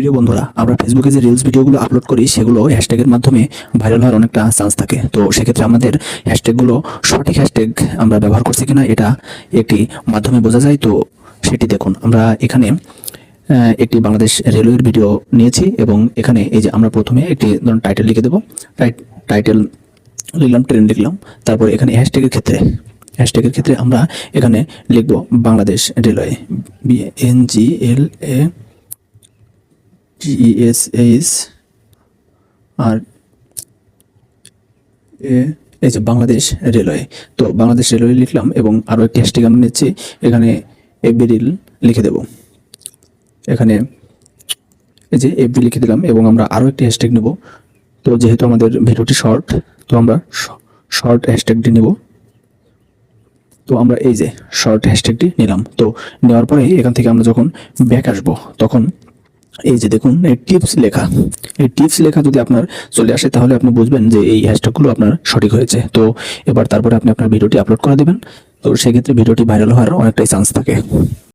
প্রিয় বন্ধুরা, আমরা ফেসবুকে যে রিলস ভিডিওগুলো আপলোড করি সেগুলো হ্যাশট্যাগের মাধ্যমে ভাইরাল হওয়ার অনেকটা চান্স থাকে। তো সেক্ষেত্রে আমাদের হ্যাশট্যাগুলো সঠিক হ্যাশট্যাগ আমরা ব্যবহার করছি কিনা এটা একটি মাধ্যমে বোঝা যায়। তো সেটি দেখুন, আমরা এখানে একটি বাংলাদেশ রেলওয়ের ভিডিও নিয়েছি এবং এখানে এই যে আমরা প্রথমে একটি ধরুন টাইটেল লিখে দেবো। টাইটেল লিখলাম, ট্রেন লিখলাম। তারপর এখানে হ্যাশট্যাগের ক্ষেত্রে আমরা এখানে লিখবো বাংলাদেশ রেলওয়ে, BNGLATESH আর এই যে বাংলাদেশ রেলওয়ে। তো বাংলাদেশ রেলওয়ে লিখলাম এবং আরও একটি হ্যাশট্যাগ আমরা নিচ্ছি, এখানে এফবিরিল লিখে দেব। এখানে এই যে এফবি লিখে দিলাম এবং আমরা আরও একটি হ্যাশট্যাগ নেব। তো যেহেতু আমাদের ভিডিওটি শর্ট, তো আমরা শর্ট হ্যাশট্যাগটি নেব। তো আমরা এই যে শর্ট হ্যাশট্যাগটি নিলাম। তো নেওয়ার পরে এখান থেকে আমরা যখন ব্যাক আসবো তখন এই যে দেখুন এই টিপস লেখা যদি আপনার চলে আসে তাহলে আপনি বুঝবেন যে এই হ্যাশট্যাগুলো আপনার সঠিক হয়েছে। তো এবার তারপরে আপনি আপনার ভিডিওটি আপলোড করে দেবেন। তো সেক্ষেত্রে ভিডিওটি ভাইরাল হওয়ার অনেকটাই চান্স থাকে।